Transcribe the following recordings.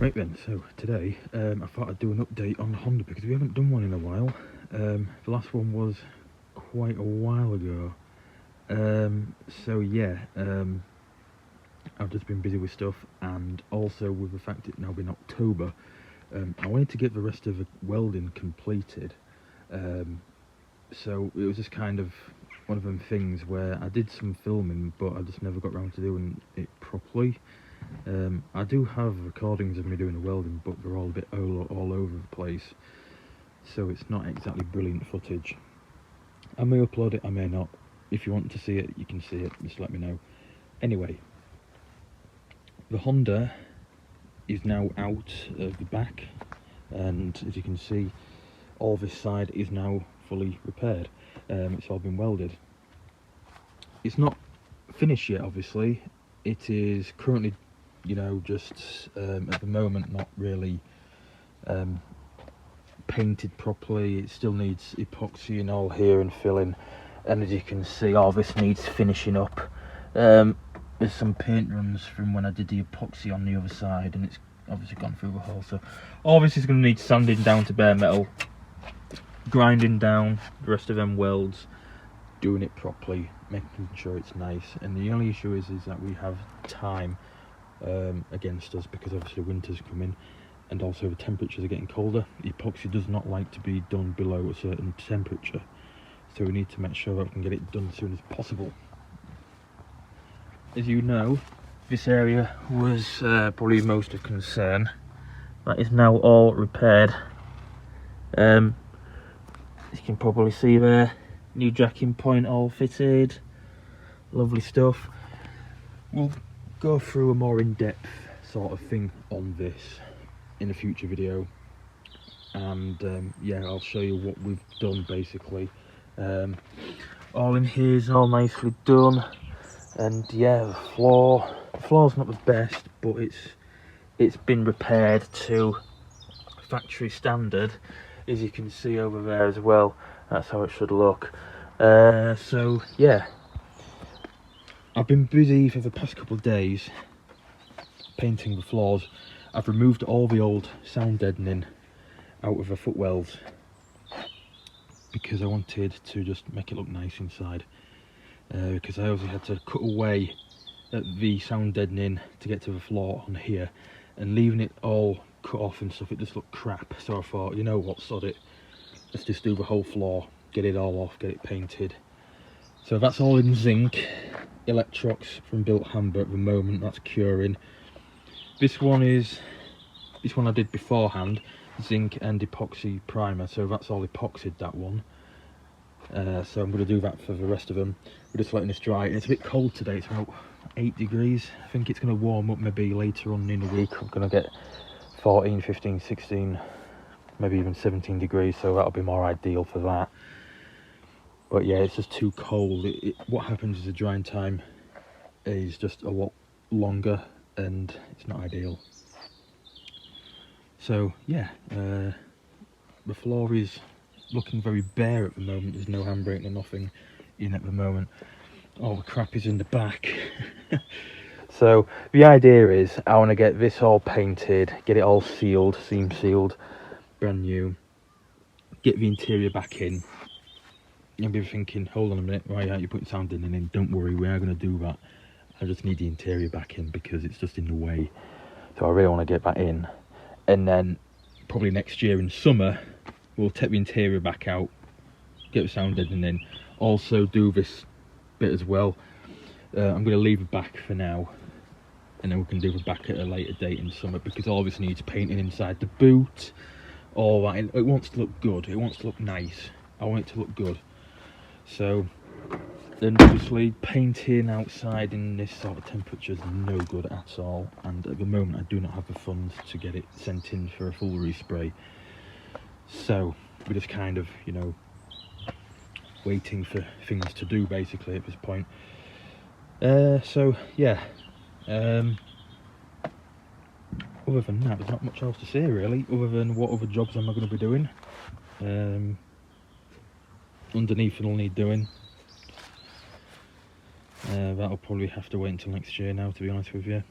Right then, so today I thought I'd do an update on the Honda because we haven't done one in a while. The last one was quite a while ago. So yeah, I've just been busy with stuff, and also with the fact it's now been October, I wanted to get the rest of the welding completed. So it was just kind of one of them things where I did some filming, but I just never got around to doing it properly. I do have recordings of me doing the welding, but they're all a bit all over the place, so it's not exactly brilliant footage. I may upload it, I may not. If you want to see it, you can see it, just let me know. Anyway, the Honda is now out of the back, and as you can see, all this side is now fully repaired. It's all been welded. It's not finished yet, obviously. It is currently, just at the moment not really painted properly. It still needs epoxy and all here and filling, and as you can see, all this needs finishing up. There's some paint runs from when I did the epoxy on the other side, and it's obviously gone through the hole, so all this is going to need sanding down to bare metal, grinding down the rest of them welds, doing it properly, making sure it's nice. And the only issue is that we have time against us, because obviously winter's coming, and also the temperatures are getting colder. The epoxy does not like to be done below a certain temperature, so we need to make sure that we can get it done as soon as possible. As you know, this area was probably most of concern. That is now all repaired. As you can probably see there, new jacking point all fitted, lovely stuff. We'll go through a more in-depth sort of thing on this in a future video, and yeah, I'll show you what we've done basically. All in here is all nicely done, and yeah, the floor's not the best, but it's been repaired to factory standard, as you can see over there as well. That's how it should look. So yeah, I've been busy for the past couple of days painting the floors. I've removed all the old sound deadening out of the footwells because I wanted to just make it look nice inside, because I also had to cut away at the sound deadening to get to the floor on here, and leaving it all cut off and stuff, it just looked crap. So I thought, you know what, sod it, let's just do the whole floor, get it all off, get it painted. So that's all in zinc, Electrox from Built Hamber at the moment, that's curing. This one I did beforehand, zinc and epoxy primer, so that's all epoxied, that one. So I'm going to do that for the rest of them. We're just letting this dry, and it's a bit cold today, it's about 8 degrees. I think it's going to warm up maybe later on in the week. I'm going to get 14, 15, 16, maybe even 17 degrees, so that'll be more ideal for that. But yeah, it's just too cold. What happens is the drying time is just a lot longer, and it's not ideal. So yeah, the floor is looking very bare at the moment. There's no handbrake or nothing in at the moment. All the crap is in the back. So the idea is I want to get this all painted, get it all sealed, seam sealed, brand new, get the interior back in. You'll be thinking, hold on a minute, why aren't you putting sound in? Don't worry, we are going to do that. I just need the interior back in because it's just in the way. So I really want to get that in. And then probably next year in summer, we'll take the interior back out, get the sound deadening in, also do this bit as well. I'm going to leave the back for now, and then we can do the back at a later date in summer, because all this needs painting inside the boot, all that. It wants to look good, it wants to look nice. I want it to look good. So then obviously painting outside in this sort of temperature is no good at all, and at the moment I do not have the funds to get it sent in for a full respray. So we're just kind of, waiting for things to do basically at this point. So yeah, other than that, there's not much else to say really, other than what other jobs am I going to be doing. Underneath it'll need doing. That'll probably have to wait until next year now, to be honest with you.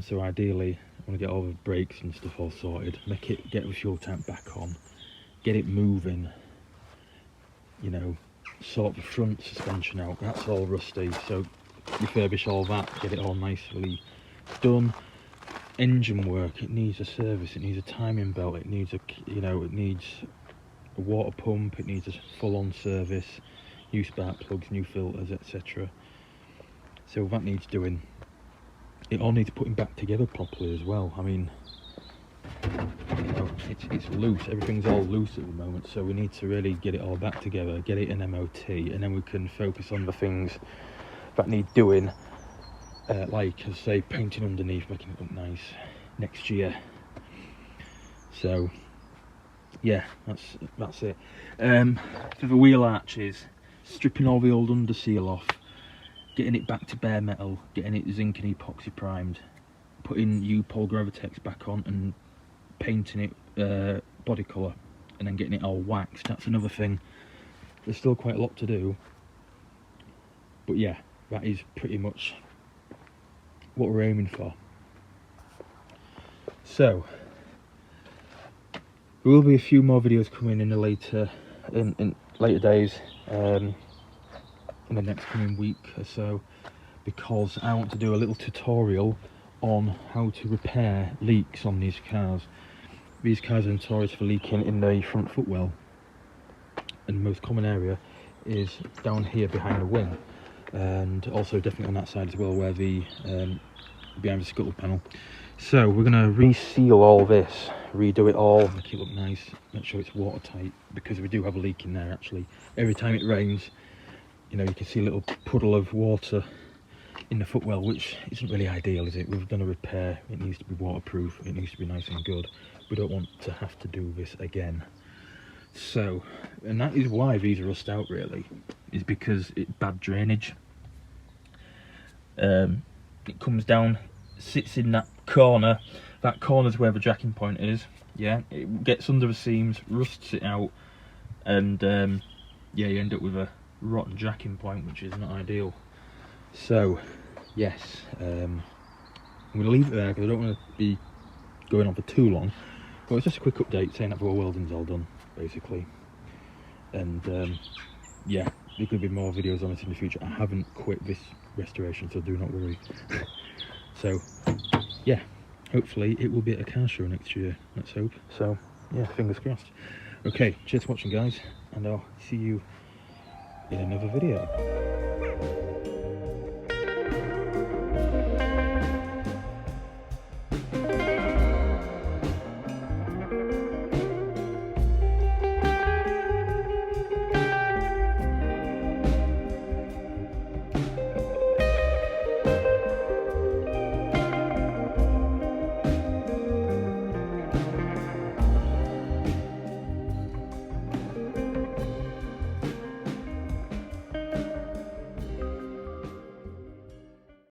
So ideally want to get all the brakes and stuff all sorted, get the fuel tank back on, get it moving, you know, sort the front suspension out, that's all rusty, so refurbish all that, get it all nicely done. Engine work, it needs a service, it needs a timing belt, it needs a, you know, it needs a water pump, it needs a full-on service, new spark plugs, new filters, etc. So that needs doing. It all needs putting back together properly as well. I mean, you know, it's loose, everything's all loose at the moment, so we need to really get it all back together, get it an MOT, and then we can focus on the things that need doing, like, as I say, painting underneath, making it look nice next year. So yeah, that's it. For the wheel arches, stripping all the old under seal off, getting it back to bare metal, getting it zinc and epoxy primed, putting U-Pol Gravitex back on and painting it body colour, and then getting it all waxed. That's another thing. There's still quite a lot to do, but yeah, that is pretty much what we're aiming for. So there will be a few more videos coming in the later days, in the next coming week or so, because I want to do a little tutorial on how to repair leaks on these cars. These cars are notorious for leaking in the front footwell, and the most common area is down here behind the wing, and also definitely on that side as well, where the behind the scuttle panel. So we're going to reseal all this, redo it all, make it look nice, make sure it's watertight, because we do have a leak in there actually. Every time it rains, you know, you can see a little puddle of water in the footwell, which isn't really ideal, is it? We've done a repair, it needs to be waterproof, it needs to be nice and good. We don't want to have to do this again. So, and that is why these rust out really, is because it's bad drainage. It comes down, sits in that corner. That corner's where the jacking point is. Yeah, it gets under the seams, rusts it out, and yeah, you end up with a rotten jacking point, which is not ideal. So yes, I'm going to leave it there because I don't want to be going on for too long, but it's just a quick update saying that the welding's all done basically, and yeah, there could be more videos on it in the future. I haven't quit this restoration, so do not worry. So yeah, hopefully it will be at a car show next year, let's hope. So yeah, fingers crossed. Okay, cheers for watching guys, and I'll see you in another video.